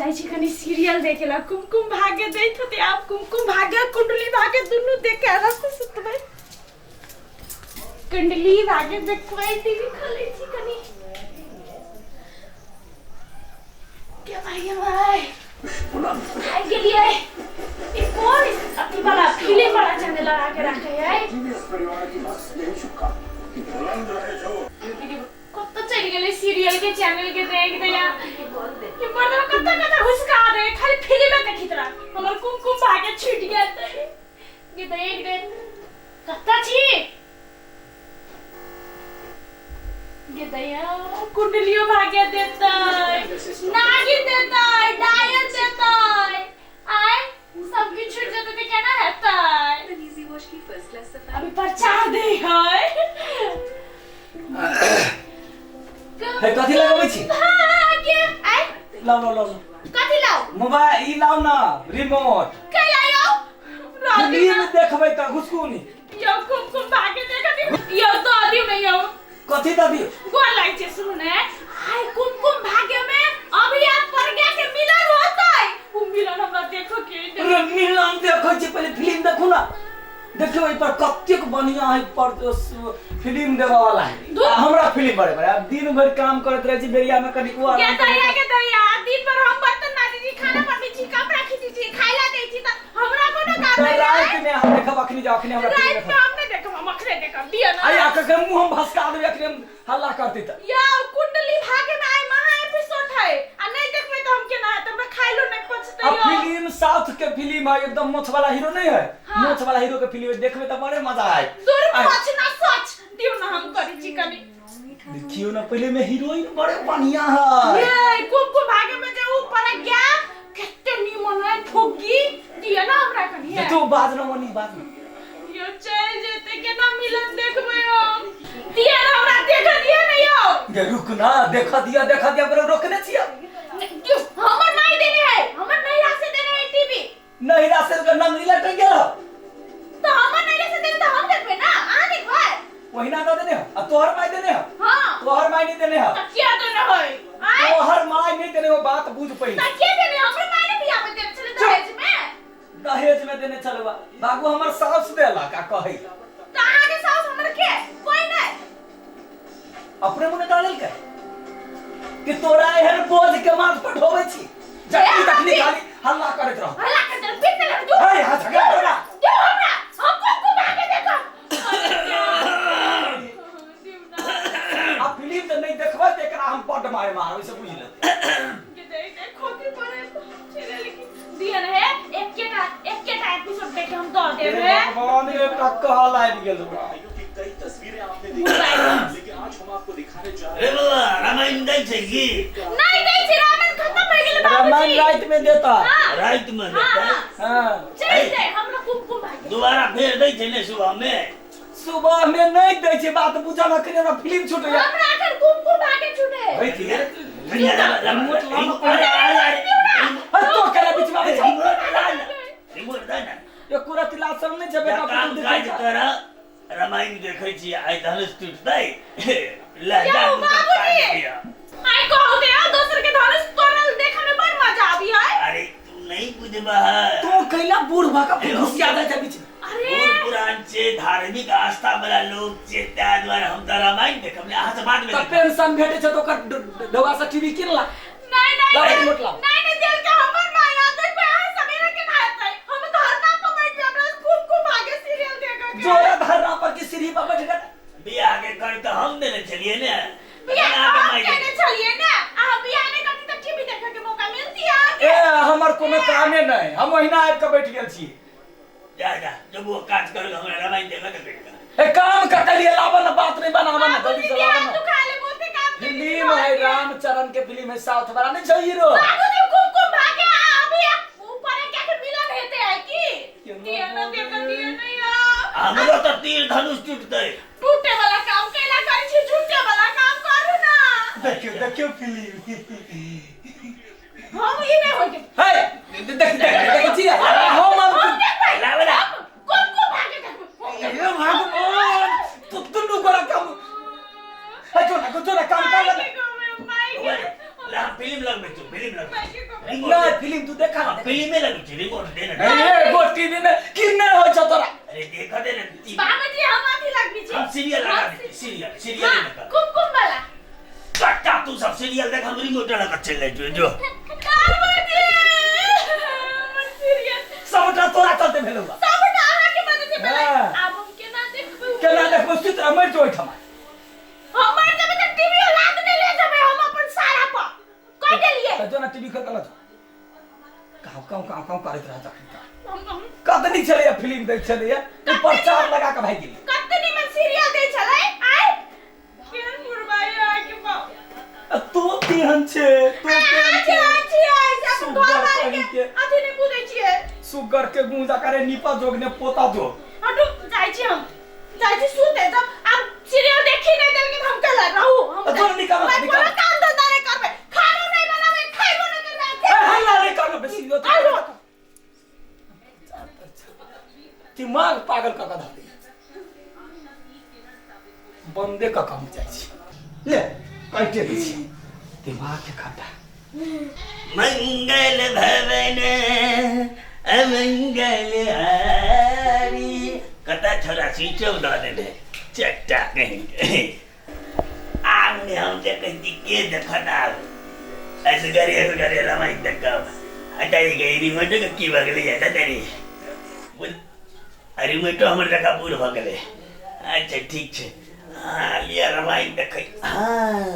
जाई छी कनी सीरियल देखेला कुमकुम भाग्य दैत होते आप कुमकुम भाग्य कुंडली भाग्य दुनु देख के रास्ते सुतबै कुंडली भाग्य देखबै टीवी खोलै छी कनी क्या भाई आई गेलिए ये कौन अपनी वाला फिल्म वाला चैनल लगा के रखे है इस परिवार की बस यही शुभकामना कि बुलंद रहे जो कत्ता चल गेले सीरियल के चैनल के देख दे यार ये पर्दा कत्ता कत्ता घुसका दे खाली फिल्म देखित रह हमर कुमकुम भाग्य छूट गेल ये देख दे कत्ता छी ये दया कुंडलियो भाग्य देतै नागिन देतै डायल देतै आय सब कुछ छूट जेतै त केना हेतै इजी वॉश की फर्स्ट क्लास सफाई अभी प्रचार दे है हे कथि लगाबै छी भाग्य आय लाउ कथि लाउ मोबाइल ई लाउ ना रिमोट के लायो फिल्म देखबै त घुसकुनी यो कुमकुम भाग्य देखबी यो तो आदियो नहीं यो कथि दबी गोल लाग छै सुन ने आय कुमकुम भाग्य में अभी आप प्रज्ञा के मिलन होतै उ मिलन हमरा देखो के रे मिलन देखै छी पहिले फिल्म देखू ना देखियो ई पर कतेक बढ़िया है पर फिल्म देबा वाला है हमरा फिल्म बड़े बड़े अब दिन भर काम करत रह छी बेरिया में कनी को के दया दिन भर हम बर्तन माजी छी खाना बनबै छी कपड़ा खींची छी खाइला दै छी त हमरा कोनो काम नहीं रात में हम देखब अखनी जाओ अखनी हमरा रात में हम नहीं देखब हम अखरे देखब दिया ना आई आके के मुंह हम भसका देबे अखनी हम हल्ला करती त या कुंडली भाग्य में आई महा एपिसोड है आ नहीं देखबै त हम केना त हमरा खाइलो नहीं पचतै अब फिल्म साउथ के फिल्म है एकदम मोछ वाला हीरो नहीं है मोछ वाला हीरो के फिल्म देखबे त बड़े मजा आए दूर पछ ना सच दियो ना हम करी छी कनी देखियो ना पहले में हीरोइन बड़े बढ़िया है ये कुमकुम भाग्य में जे ऊपर गया कितने निमन है ठोगी दिया ना हमरा कनी है तो बाज न मनी बाज न यो चल जेते केना मिलन देखबै हम दिया ना हमरा देख दिया नहीं हो ये रुक ना देखा दिया पर रोकने छिया क्यों हमर नहीं देने है हमर नहीं रासे देने है टीवी नहीं रासे का नाम नीला टंग गया तो हमर नहीं रासे देने तो हम देखबे ना आ देखबै वही ना देने हो अब तोहर माई देने हो हां तोहर माई नहीं देने हो त क्या देने होय आय तोहर माई नहीं देने हो बात बुझ पई त क्या देने हमर माई ने बियाह में देने चले दहेज में दहेज में देने चलबा बाबू हमर सास देला का कहि त आगे सास हमर के कोई नहीं अपने मुने डालल के कि तोरा एहन बोझ के माथ पर ढोबै छी जल्दी तकनी खाली हल्ला करत रह हल्ला कर दे फिर लड़ दो ए हां झगड़ा करना दे हमरा हम को भागे देखो आ फिल्म त नहीं देखबै त एकरा हम पट मारे मारबै से बुझ ले ये देख खोती पड़े चले लेकिन दिया है एक के एपिसोड देख हम दो देबे भगवान ये टक्का लाग गेल की कई तस्वीरें आपने देखी लेकिन आज हम आपको दिखाने जा रहे हैं बाबा रामायण दै छै की नहीं नहीं छी रामायण खत्म हो गेल बाबूजी रामायण रात में देता है रात में देता है हां चल दे हमरा कुमकुम भाग्य दोबारा फेर दै छै ने सुबह में सुबह में नहीं दै छै बात बुझा न करे ना फिल्म छूट गया हमरा अखन कुमकुम भाग्य छूटे होई थी रिमोट तो करे बीच में रिमोट दै ना ये पूरा तिला सब नहीं छै बेटा काम पुतू काज देखे तोरा रामायण देखै छी आइ धनुष टूटतै ले यो जा बाबूजी आई कहू दे दोसर के धनुष तोड़ल देखे में बड़ मजा आबी है अरे तू नहीं बुझबा तो कैला बूढ़ भाका घुसिया दे छै बीच में अरे बूढ़ पुरान छै धार्मिक आस्था वाला लोग छै ताहि दुआरे हम त रामायण देखब अहाँ से बात तो में पेंशन भेटे छै तो ओकर दवा से टीवी किनला नहीं लाओ नहीं रिमोट लाओ नहीं दिल के हमर माया देख पे आ सवेरे के ना आते हम धरना पर बैठ के हमरा कुमकुम भाग्य सीरियल देखा के जोरा धरना पर की सीढ़ी पर बैठ गए बियाह के कर त हम देने छलिए ने बियाह आगे हम माई कहने चलिए ना आ बियाह नहीं करती तो टीवी देखे के मौका मिलती है ए हमर कोनो कामे नहीं हम ओहिना आबि के बैठ गेल छी जा जब वो काज कर हमरा रामायण देखा के बेटा ए काम कर लिए लावन बात नहीं बनावन जल्दी से बियाह लावन तू खा ले बोलते काम फिल्म है रामचरण के फिल्म है साउथ वाला नहीं छै हीरो बाबूजी कुमकुम भाग्य अभी ऊपर क्या के मिलन हेते है की दिया ना यार हमरो त तीर धनुष टूटतै टूटे वाला काम केला करै छी झूठे वाला काम करू ना देखियो फिल्म हम ई नहीं होय हे देख छी हम लावला कुमकुम भाग्य देखो ये भगवान तू तुनु गोरा काम है जो ना काम कर ला फिल्म लगबे छु फिल्म लगबे मैं के कहब नहीं फिल्म तू देखा ना फिल्म में लगबे छु रिमोट दे न ए गो टीवी में किन्ने हो छ तोरा अरे देख दे न बाबाजी हम आथी लाग्बी छी हम सीरियल लगा दे सीरियल लगा कुमकुम वाला कट्टा तू सब सीरियल देख हम रिमोट लगा चल ले जो बाबाजी सीरियल सबटा तोरा चलते भेलौआ सबटा आहा के मदद से भेलै हाँ। आब हम केना देखबै केना देखबो सुतरा मर जो ठमा हमर जब तक टीवी लाग नै ले जबै हम अपन सारा पर कह देलिए त जो ना टीवी खोल कला काव करैत रहता हम कतनी छले फिल्म देख छले ई प्रचार लगा के भाग गेली कतनी में सीरियल दे छलै आइ केन मुरबाई आके बा तू केहन छे तू केहन छे सब घर वाले के अथी नै बुझै छियै सुगर के गुंजा करे निपा जोगने पोता जोग हटो जाइ छी हम जाइ छी सुते जब अब सीरियल देखी नै देल के हम कल रहू हम तो निकाल पूरा काम धंधा नै करबै खाना नै बनाबै खाइबो नै करबै ए हल्ला नहीं करना बेसी हो आलो दिमाग पागल का कदा बंदे का काम चाहिए ले काटे दी दिमाग के खड्डा मंगल भवन अमंगल हारी कता छोरा सीचो दाने दे चट्टा कहीं आमने हम देखे के देखना ऐसे करे रमाई देखा हटाई गई रिमोट का की बगली है ना तेरी रिमोट हमर देखा पूरा बगले अच्छा ठीक है हाँ लिया रमाई देखे हाँ